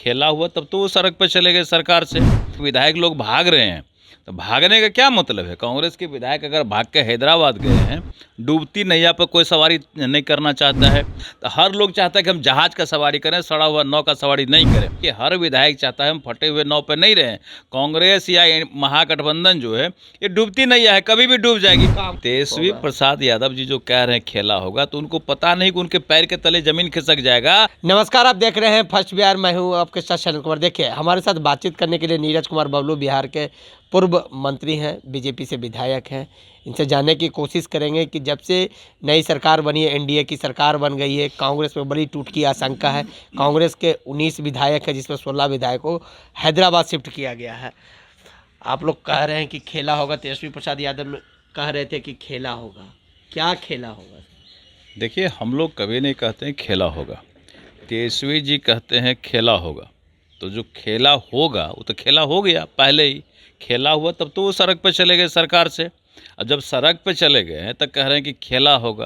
खेला हुआ तब तो वो सड़क पे चले गए सरकार से। विधायक लोग भाग रहे हैं तो भागने का क्या मतलब है? कांग्रेस के विधायक अगर भाग के हैदराबाद गए हैं, डूबती नैया पर कोई सवारी नहीं करना चाहता है तो हर लोग चाहता है कि हम जहाज का सवारी करें, सड़ा हुआ नाव का सवारी नहीं करें। कि हर विधायक चाहता है हम फटे हुए नाव पर नहीं रहें। कांग्रेस या महागठबंधन जो है ये डूबती नैया है, कभी भी डूब जाएगी। तेजस्वी प्रसाद यादव जी जो कह रहे हैं खेला होगा, तो उनको पता नहीं कि उनके पैर के तले जमीन खिसक जाएगा। नमस्कार, आप देख रहे हैं फर्स्ट बिहार। मैं हूं आपके साथ शरण कुमार। देखिए, हमारे साथ बातचीत करने के लिए नीरज कुमार बबलू बिहार के पूर्व मंत्री हैं, बीजेपी से विधायक हैं। इनसे जानने की कोशिश करेंगे कि जब से नई सरकार बनी है, एनडीए की सरकार बन गई है, कांग्रेस में बड़ी टूट की आशंका है। कांग्रेस के 19 विधायक हैं, जिसमें 16 विधायकों को हैदराबाद शिफ्ट किया गया है। आप लोग कह रहे हैं कि खेला होगा, तेजस्वी प्रसाद यादव कह रहे थे कि खेला होगा। क्या खेला होगा? देखिए, हम लोग कभी नहीं कहते हैं खेला होगा, तेजस्वी जी कहते हैं खेला होगा। तो जो खेला होगा वो तो खेला हो गया, पहले ही खेला हुआ तब तो वो सड़क पे चले गए सरकार से। और जब सड़क पे चले गए हैं तब कह रहे हैं कि खेला होगा।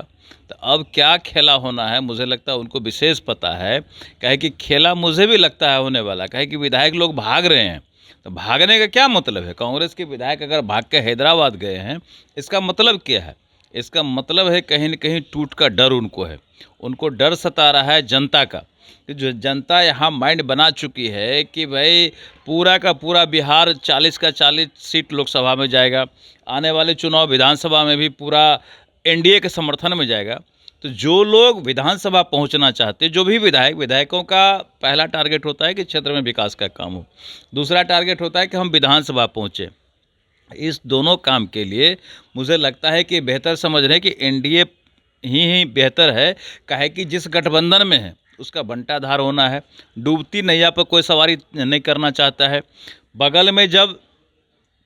तो अब क्या खेला होना है, मुझे लगता है उनको विशेष पता है। कहे कि खेला मुझे भी लगता है होने वाला। कहे कि विधायक लोग भाग रहे हैं तो भागने का क्या मतलब है? कांग्रेस के विधायक अगर भाग के हैदराबाद गए हैं, इसका मतलब क्या है? इसका मतलब है कहीं न कहीं टूट का डर उनको है। उनको डर सता रहा है जनता का, कि जो जनता यहाँ माइंड बना चुकी है कि भाई पूरा का पूरा बिहार 40 का 40 सीट लोकसभा में जाएगा। आने वाले चुनाव विधानसभा में भी पूरा एनडीए के समर्थन में जाएगा। तो जो लोग विधानसभा पहुंचना चाहते हैं, जो भी विधायकों का पहला टारगेट होता है कि क्षेत्र में विकास का काम हो। दूसरा टारगेट होता है कि हम विधानसभा पहुँचें। इस दोनों काम के लिए मुझे लगता है कि बेहतर समझ रहे हैं कि एनडीए ही बेहतर है। काहे कि जिस गठबंधन में है उसका बंटाधार होना है। डूबती नैया पर कोई सवारी नहीं करना चाहता है। बगल में जब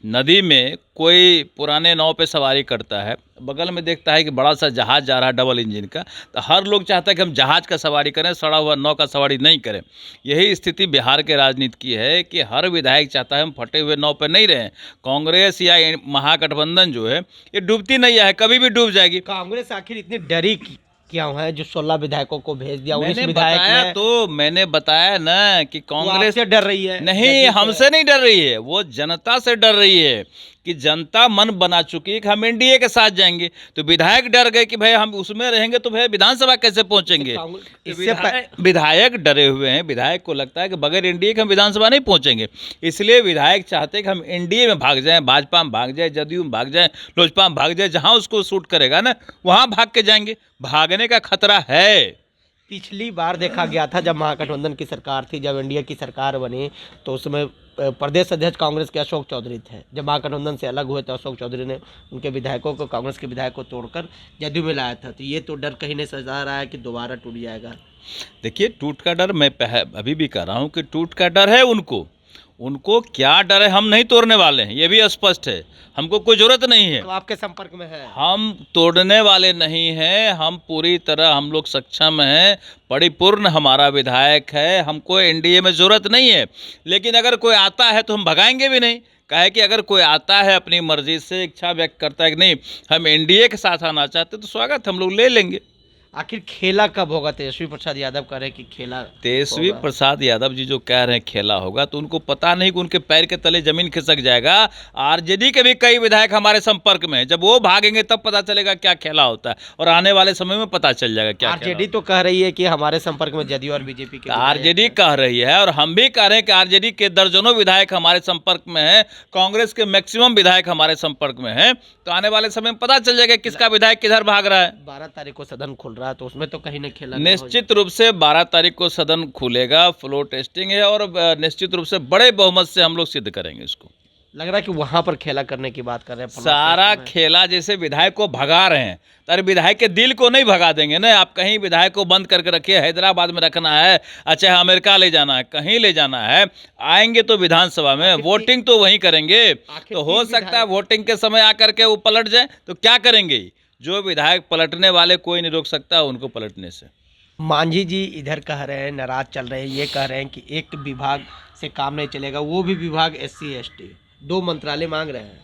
नदी में कोई पुराने नाव पे सवारी करता है, बगल में देखता है कि बड़ा सा जहाज़ जा रहा है डबल इंजन का, तो हर लोग चाहता है कि हम जहाज़ का सवारी करें, सड़ा हुआ नाव का सवारी नहीं करें। यही स्थिति बिहार के राजनीति की है कि हर विधायक चाहता है हम फटे हुए नाव पर नहीं रहें। कांग्रेस या महागठबंधन जो है ये डूबती नैया है, कभी भी डूब जाएगी। कांग्रेस आखिर इतनी डरी क्यों है जो 16 विधायकों को भेज दिया? मैंने बताया ना कि कांग्रेस से डर रही है। नहीं, हमसे नहीं डर रही है, वो जनता से डर रही है। कि जनता मन बना चुकी है कि हम एनडीए के साथ जाएंगे। तो विधायक डर गए कि भाई हम उसमें रहेंगे तो भाई विधानसभा कैसे पहुंचेंगे। विधायक डरे हुए हैं। विधायक को लगता है कि बगैर एनडीए के हम विधानसभा नहीं पहुंचेंगे। इसलिए विधायक चाहते हैं कि हम एनडीए में भाग जाएं, भाजपा में भाग जाए, जदयू में भाग जाए, लोजपा में भाग जाए, जहां उसको सूट करेगा ना वहां भाग के जाएंगे। भागने का खतरा है। पिछली बार देखा गया था जब महागठबंधन की सरकार थी, जब एनडीए की सरकार बनी, तो उसमें प्रदेश अध्यक्ष कांग्रेस के अशोक चौधरी थे। जब महागठबंधन से अलग हुए तो अशोक चौधरी ने उनके विधायकों को, कांग्रेस के विधायक को तोड़कर जदयू में लाया था। तो ये तो डर कहीं नहीं सता रहा है कि दोबारा टूट जाएगा। देखिए, टूट का डर मैं अभी भी कह रहा हूँ कि टूट का डर है उनको क्या डर है? हम नहीं तोड़ने वाले हैं, ये भी स्पष्ट है। हमको कोई जरूरत नहीं है। तो आपके संपर्क में है? हम तोड़ने वाले नहीं हैं। हम पूरी तरह हम लोग सक्षम हैं, परिपूर्ण हमारा विधायक है। हमको एनडीए में ज़रूरत नहीं है। लेकिन अगर कोई आता है तो हम भगाएंगे भी नहीं। कहे कि अगर कोई आता है अपनी मर्जी से, इच्छा व्यक्त करता है कि नहीं हम एनडीए के साथ आना चाहते, तो स्वागत हम लोग ले लेंगे। आखिर खेला कब होगा? तेजस्वी प्रसाद यादव कह रहे हैं कि खेला तेजस्वी प्रसाद यादव जी जो कह रहे हैं खेला होगा, तो उनको पता नहीं कि उनके पैर के तले जमीन खिसक जाएगा। आरजेडी के भी कई विधायक हमारे संपर्क में हैं। जब वो भागेंगे तब पता चलेगा क्या खेला होता है, और आने वाले समय में पता चल जाएगा क्या। आरजेडी तो कह रही है कि हमारे संपर्क में जदयू और बीजेपी के आरजेडी कह रही है, और हम भी कह रहे हैं कि आरजेडी के दर्जनों विधायक हमारे संपर्क में हैं। कांग्रेस के मैक्सिमम विधायक हमारे संपर्क में हैं। तो आने वाले समय में पता चल जाएगा किसका विधायक किधर भाग रहा है। 12 तारीख को सदन खुल रहा है, तो उसमें तो कहीं नहीं खेला। निश्चित रूप से 12 तारीख को सदन खुलेगा, फ्लोर टेस्टिंग है, और निश्चित रूप से बड़े बहुमत से हम लोग सिद्ध करेंगे इसको। लग रहा है कि वहां पर खेला करने की बात कर रहे हैं। सारा खेला जैसे विधायक को भगा रहे हैं, तो विधायक के दिल को नहीं भगा देंगे ना। आप कहीं विधायक को बंद करके रखिए, हैदराबाद में रखना है, अच्छा अमेरिका ले जाना है, कहीं ले जाना है, आएंगे तो विधानसभा में वोटिंग तो वहीं करेंगे। तो हो सकता है वोटिंग के समय आकर के वो पलट जाए, तो क्या करेंगे? जो विधायक पलटने वाले कोई नहीं रोक सकता उनको पलटने से। मांझी जी इधर कह रहे हैं, नाराज चल रहे हैं, ये कह रहे हैं कि एक विभाग से काम नहीं चलेगा, वो भी विभाग SC ST 2 मंत्रालय मांग रहे हैं।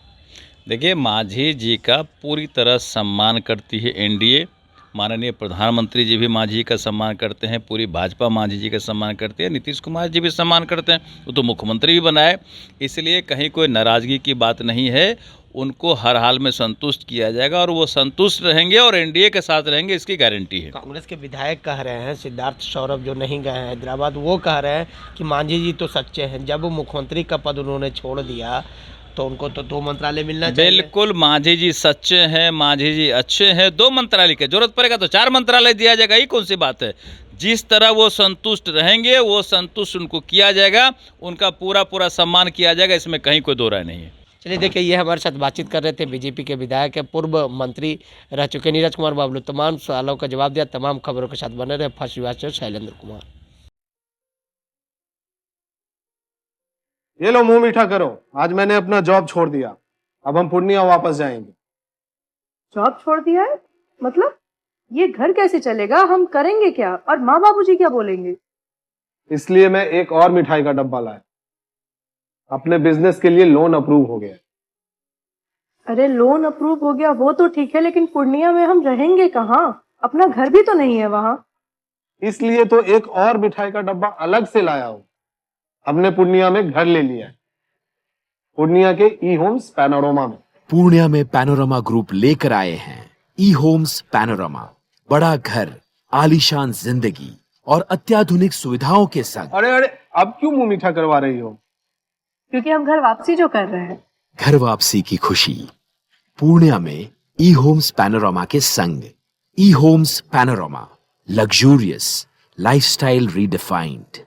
देखिए, मांझी जी का पूरी तरह सम्मान करती है एनडीए, माननीय प्रधानमंत्री जी भी मांझी जी का सम्मान करते हैं, पूरी भाजपा मांझी जी का सम्मान करते हैं, नीतीश कुमार जी भी सम्मान करते हैं, वो तो मुख्यमंत्री भी बनाए, इसलिए कहीं कोई नाराज़गी की बात नहीं है। उनको हर हाल में संतुष्ट किया जाएगा और वो संतुष्ट रहेंगे और एनडीए के साथ रहेंगे, इसकी गारंटी है। कांग्रेस के विधायक कह रहे हैं, सिद्धार्थ सौरभ जो नहीं गए हैं हैदराबाद, वो कह रहे हैं कि मांझी जी तो सच्चे हैं, जब वो मुख्यमंत्री का पद उन्होंने छोड़ दिया तो उनको तो 2 मंत्रालय मिलना चाहिए। बिल्कुल, मांझी जी सच्चे हैं, मांझी जी अच्छे हैं। 2 मंत्रालय की जरूरत पड़ेगा तो 4 मंत्रालय दिया जाएगा, ये कौन सी बात है। जिस तरह वो संतुष्ट रहेंगे वो संतुष्ट उनको किया जाएगा, उनका पूरा सम्मान किया जाएगा, इसमें कहीं कोई दो राय नहीं है। चलिए देखिए, ये हमारे साथ बातचीत कर रहे थे बीजेपी के विधायक है, पूर्व मंत्री रह चुके नीरज कुमार बाबलू। तमाम सवालों का जवाब दिया, तमाम खबरों के साथ बने रहे। फर्स्ट विभाग से शैलेंद्र कुमार। ये लो मुंह मीठा करो, आज मैंने अपना जॉब छोड़ दिया, अब हम पूर्णिया वापस जाएंगे। जॉब छोड़ दिया है? मतलब ये घर कैसे चलेगा? हम करेंगे क्या? और माँ बाबूजी क्या बोलेंगे? इसलिए मैं एक और मिठाई का डब्बा लाया, अपने बिजनेस के लिए लोन अप्रूव हो गया। अरे लोन अप्रूव हो गया वो तो ठीक है, लेकिन पूर्णिया में हम रहेंगे कहाँ? अपना घर भी तो नहीं है वहाँ। इसलिए तो एक और मिठाई का डब्बा अलग से लाया हूं, हमने पूर्णिया में घर ले लिया है, पूर्णिया के ई होम्स पैनोरमा में। पूर्णिया में पैनोरमा ग्रुप लेकर आए हैं ई होम्स पैनोरमा, बड़ा घर, आलीशान जिंदगी और अत्याधुनिक सुविधाओं के संग। अरे अरे, अब क्यों मुंह मीठा करवा रही हो? क्योंकि हम घर वापसी जो कर रहे हैं। घर वापसी की खुशी पूर्णिया में ई होम्स पैनोरमा के संग। ई homes panorama, luxurious lifestyle redefined.